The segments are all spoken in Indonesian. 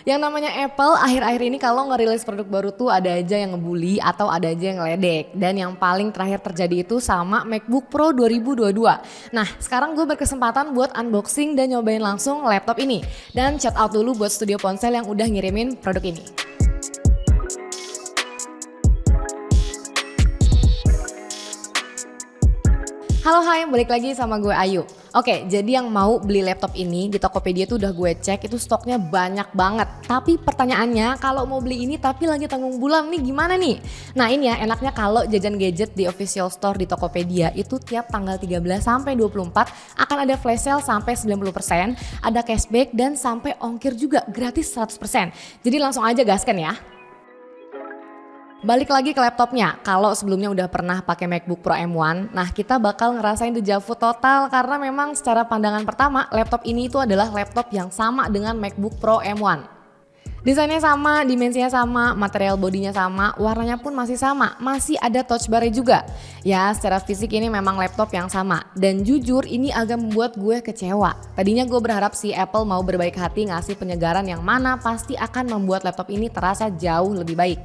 Yang namanya Apple akhir-akhir ini kalau ngerilis produk baru tuh ada aja yang ngebully atau ada aja yang ngeledek. Dan yang paling terakhir terjadi itu sama MacBook Pro 2022. Nah sekarang gue berkesempatan buat unboxing dan nyobain langsung laptop ini. Dan shout out dulu buat Studio Ponsel yang udah ngirimin produk ini. Halo hai, balik lagi sama gue Ayu. Oke, jadi yang mau beli laptop ini di Tokopedia tuh udah gue cek, itu stoknya banyak banget. Tapi pertanyaannya, kalau mau beli ini tapi lagi tanggung bulan nih gimana nih? Nah ini ya, enaknya kalau jajan gadget di official store di Tokopedia itu tiap tanggal 13 sampai 24 akan ada flash sale sampai 90%, ada cashback dan sampai ongkir juga gratis 100%. Jadi langsung aja gaskan ya. Balik lagi ke laptopnya, kalau sebelumnya udah pernah pakai MacBook Pro M1, nah kita bakal ngerasain dejavu total karena memang secara pandangan pertama laptop ini itu adalah laptop yang sama dengan MacBook Pro M1. Desainnya sama, dimensinya sama, material bodinya sama, warnanya pun masih sama, masih ada touch bar juga. Ya secara fisik ini memang laptop yang sama dan jujur ini agak membuat gue kecewa. Tadinya gue berharap si Apple mau berbaik hati ngasih penyegaran yang mana pasti akan membuat laptop ini terasa jauh lebih baik.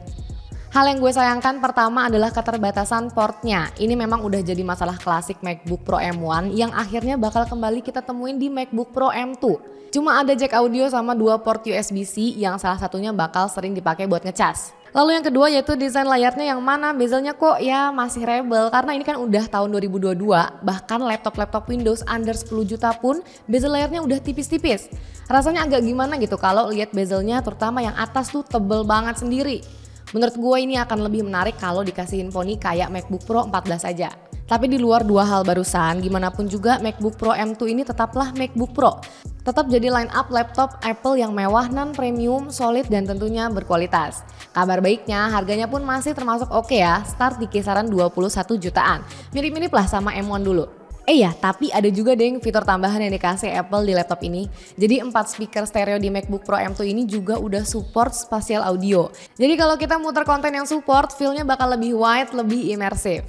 Hal yang gue sayangkan pertama adalah keterbatasan portnya. Ini memang udah jadi masalah klasik MacBook Pro M1 yang akhirnya bakal kembali kita temuin di MacBook Pro M2. Cuma ada jack audio sama 2 port USB-C yang salah satunya bakal sering dipakai buat ngecas. Lalu yang kedua yaitu desain layarnya yang mana bezelnya kok ya masih rebel karena ini kan udah tahun 2022, bahkan laptop-laptop Windows under 10 juta pun bezel layarnya udah tipis-tipis. Rasanya agak gimana gitu kalau lihat bezelnya terutama yang atas tuh tebel banget sendiri. Menurut gue ini akan lebih menarik kalau dikasihin poni kayak MacBook Pro 14 aja. Tapi di luar dua hal barusan, gimana pun juga MacBook Pro M2 ini tetaplah MacBook Pro. Tetap jadi line up laptop Apple yang mewah, non-premium, solid dan tentunya berkualitas. Kabar baiknya harganya pun masih termasuk oke ya, start di kisaran 21 jutaan. Mirip-mirip lah sama M1 dulu. Ya, tapi ada juga deh fitur tambahan yang dikasih Apple di laptop ini. Jadi 4 speaker stereo di MacBook Pro M2 ini juga udah support spatial audio. Jadi kalau kita muter konten yang support, feel-nya bakal lebih wide, lebih imersif.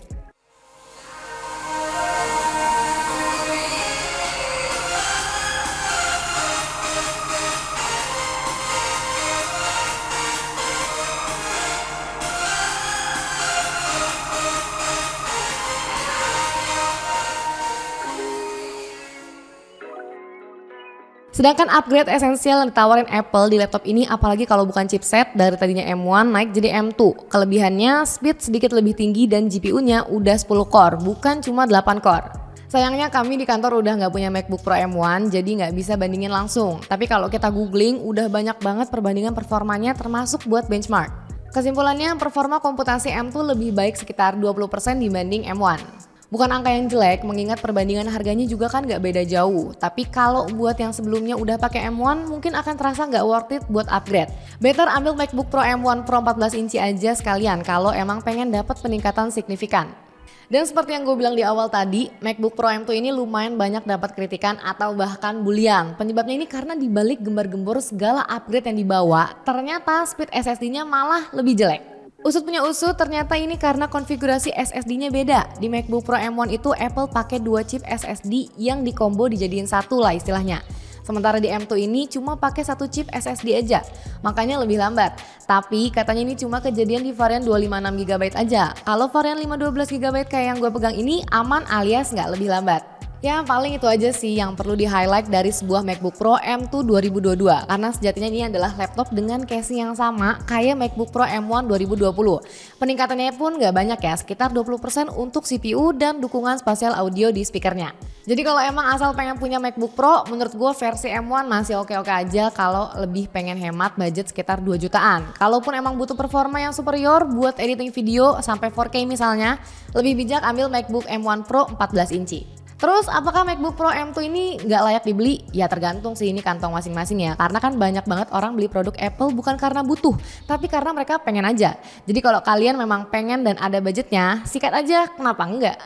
Sedangkan upgrade esensial yang ditawarin Apple di laptop ini apalagi kalau bukan chipset dari tadinya M1 naik jadi M2. Kelebihannya speed sedikit lebih tinggi dan GPU-nya udah 10 core bukan cuma 8 core. Sayangnya kami di kantor udah nggak punya MacBook Pro M1 jadi nggak bisa bandingin langsung. Tapi kalau kita googling udah banyak banget perbandingan performanya termasuk buat benchmark. Kesimpulannya performa komputasi M2 lebih baik sekitar 20% dibanding M1. Bukan angka yang jelek mengingat perbandingan harganya juga kan gak beda jauh. Tapi kalau buat yang sebelumnya udah pakai M1 mungkin akan terasa gak worth it buat upgrade. Better ambil MacBook Pro M1 Pro 14 inci aja sekalian kalau emang pengen dapat peningkatan signifikan. Dan seperti yang gue bilang di awal tadi, MacBook Pro M2 ini lumayan banyak dapat kritikan atau bahkan bulian. Penyebabnya ini karena dibalik gembar-gembor segala upgrade yang dibawa, ternyata speed SSD-nya malah lebih jelek. Usut punya usut, ternyata ini karena konfigurasi SSD-nya beda. Di MacBook Pro M1 itu Apple pakai 2 chip SSD yang dikombo dijadiin satu lah istilahnya. Sementara di M2 ini cuma pakai 1 chip SSD aja, makanya lebih lambat. Tapi katanya ini cuma kejadian di varian 256GB aja. Kalau varian 512GB kayak yang gue pegang ini aman alias nggak lebih lambat. Ya paling itu aja sih yang perlu di highlight dari sebuah MacBook Pro M2 2022 karena sejatinya ini adalah laptop dengan casing yang sama kayak MacBook Pro M1 2020. Peningkatannya pun gak banyak ya, sekitar 20% untuk CPU dan dukungan spasial audio di speakernya. Jadi kalau emang asal pengen punya MacBook Pro, menurut gue versi M1 masih oke-oke aja kalau lebih pengen hemat budget sekitar 2 jutaan. Kalaupun emang butuh performa yang superior buat editing video sampai 4K misalnya, lebih bijak ambil MacBook M1 Pro 14 inci. Terus apakah MacBook Pro M2 ini nggak layak dibeli? Ya tergantung sih ini kantong masing-masing ya. Karena kan banyak banget orang beli produk Apple bukan karena butuh, tapi karena mereka pengen aja. Jadi kalau kalian memang pengen dan ada budgetnya, sikat aja, kenapa enggak?